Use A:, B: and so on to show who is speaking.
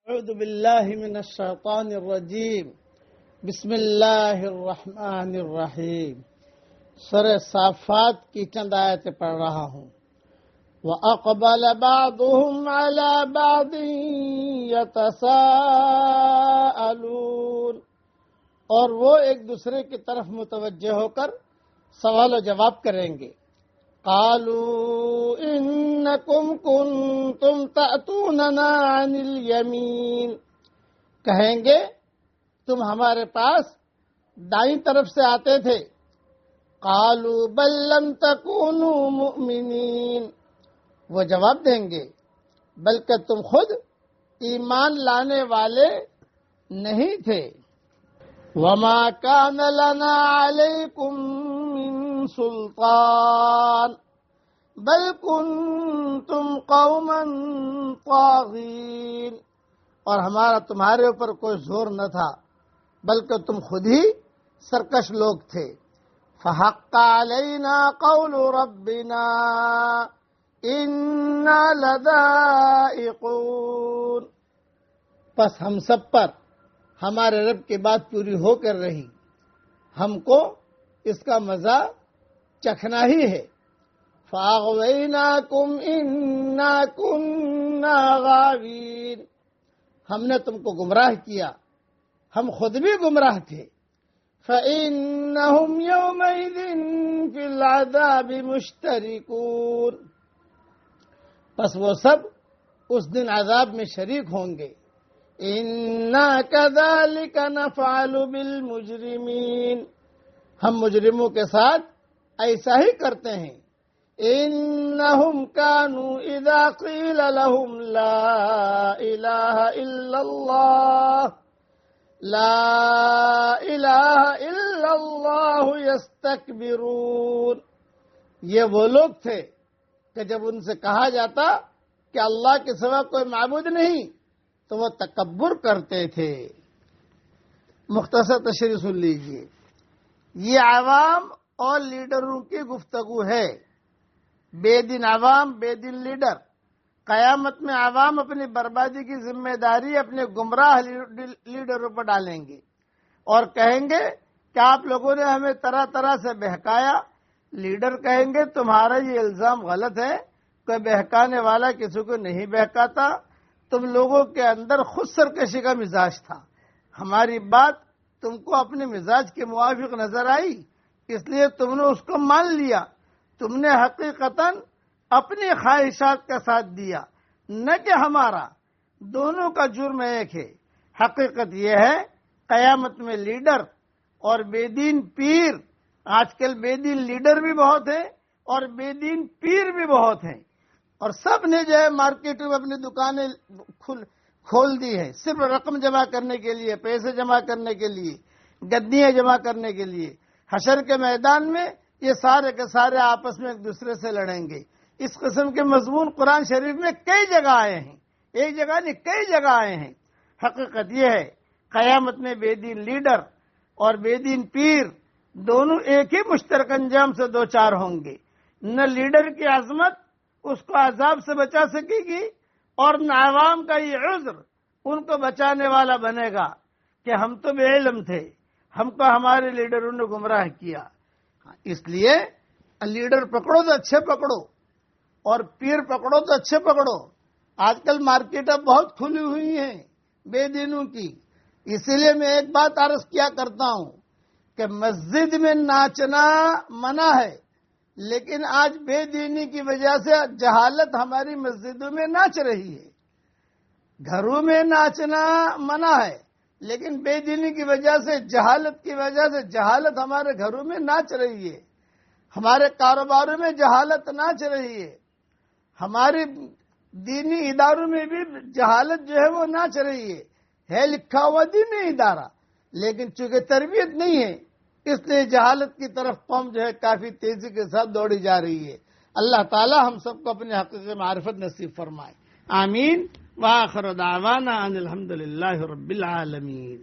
A: اعوذ باللہ من الشیطان الرجیم بسم اللہ الرحمن الرحیم سورہ صافات کی چند آیتیں پڑھ رہا ہوں۔ وَأَقْبَلَ بَعْضُهُمْ عَلَى بَعْضٍ يَتَسَاءَلُونَ، اور وہ ایک دوسرے کی طرف متوجہ ہو کر سوال و جواب کریں گے۔ قالوا انکم کنتم تأتوننا عن الیمین، کہیں گے تم ہمارے پاس دائیں طرف سے آتے تھے۔ قالوا بل لم تکونوا مؤمنین، وہ جواب دیں گے بلکہ تم خود ایمان لانے والے نہیں تھے۔ وما كان لنا عليكم من سلطان بل كنتم قوما طاغين، اور ہمارا تمہارے اوپر کوئی زور نہ تھا بلکہ تم خود ہی سرکش لوگ تھے۔ فحق علينا قول ربنا انا لذائقون، پس ہم سب پر ہمارے رب کی بات پوری ہو کر رہی، ہم کو اس کا مزہ چکھنا ہی ہے۔ فَأَغْوَيْنَاكُمْ إِنَّا كُنَّا غَاوِينَ، ہم نے تم کو گمراہ کیا، ہم خود بھی گمراہ تھے۔ فَإِنَّهُمْ يَوْمَئِذٍ فِي الْعَذَابِ مُشْتَرِكُونَ، پس وہ سب اس دن عذاب میں شریک ہوں گے۔ اِنَّا كَذَلِكَ نَفْعَلُ بِالْمُجْرِمِينَ، ہم مجرموں کے ساتھ ایسا ہی کرتے ہیں۔ إِنَّهُمْ كَانُوا إِذَا قِيلَ لَهُمْ لَا إِلَهَ إِلَّا اللَّهُ لَا إِلَهَ إِلَّا اللَّهُ يَسْتَكْبِرُونَ، یہ وہ لوگ تھے کہ جب ان سے کہا جاتا کہ اللہ کے سوا کوئی معبود نہیں تو وہ تکبر کرتے تھے۔ مختصر تشریح سن لیجئے، یہ عوام اور لیڈروں کی گفتگو ہے۔ بے دین عوام، بے دین لیڈر، قیامت میں عوام اپنی بربادی کی ذمہ داری اپنے گمراہ لیڈروں پر ڈالیں گے اور کہیں گے کہ آپ لوگوں نے ہمیں طرح طرح سے بہکایا۔ لیڈر کہیں گے تمہارا یہ الزام غلط ہے، کوئی بہکانے والا کسی کو نہیں بہکاتا، تم لوگوں کے اندر خود سرکشی کا مزاج تھا، ہماری بات تم کو اپنے مزاج کے موافق نظر آئی اس لیے تم نے اس کو مان لیا، تم نے حقیقتاً اپنی خواہشات کا ساتھ دیا، نہ کہ ہمارا۔ دونوں کا جرم ایک ہے۔ حقیقت یہ ہے قیامت میں لیڈر اور بے دین پیر، آج کل بے دین لیڈر بھی بہت ہیں اور بے دین پیر بھی بہت ہیں، اور سب نے جو ہے مارکیٹوں میں اپنی دکانیں کھول دی ہیں صرف رقم جمع کرنے کے لیے، پیسے جمع کرنے کے لیے، گدیاں جمع کرنے کے لیے۔ حشر کے میدان میں یہ سارے کے سارے آپس میں ایک دوسرے سے لڑیں گے۔ اس قسم کے مضمون قرآن شریف میں کئی جگہ آئے ہیں، ایک جگہ نہیں کئی جگہ آئے ہیں۔ حقیقت یہ ہے قیامت میں بے دین لیڈر اور بے دین پیر دونوں ایک ہی مشترک انجام سے دو چار ہوں گے۔ نہ لیڈر کی عظمت اس کو عذاب سے بچا سکے گی اور نہ عوام کا یہ عذر ان کو بچانے والا بنے گا کہ ہم تو بے علم تھے، ہم کو ہمارے لیڈروں نے گمراہ کیا۔ اس لیے لیڈر پکڑو تو اچھے پکڑو اور پیر پکڑو تو اچھے پکڑو۔ آج کل مارکیٹیں بہت کھلی ہوئی ہیں بے دینوں کی، اسی لیے میں ایک بات عرض کیا کرتا ہوں کہ مسجد میں ناچنا منع ہے، لیکن آج بے دینی کی وجہ سے جہالت ہماری مسجدوں میں ناچ رہی ہے۔ گھروں میں ناچنا منع ہے لیکن بے دینی کی وجہ سے، جہالت کی وجہ سے جہالت ہمارے گھروں میں ناچ رہی ہے، ہمارے کاروباروں میں جہالت ناچ رہی ہے، ہماری دینی اداروں میں بھی جہالت جو ہے وہ ناچ رہی ہے لکھا ہوا دینی ادارہ، لیکن چونکہ تربیت نہیں ہے اس لیے جہالت کی طرف قوم جو ہے کافی تیزی کے ساتھ دوڑی جا رہی ہے۔ اللہ تعالی ہم سب کو اپنے حقیقی معرفت نصیب فرمائے، آمین۔ وآخر دعوانا ان الحمد للہ رب العالمین۔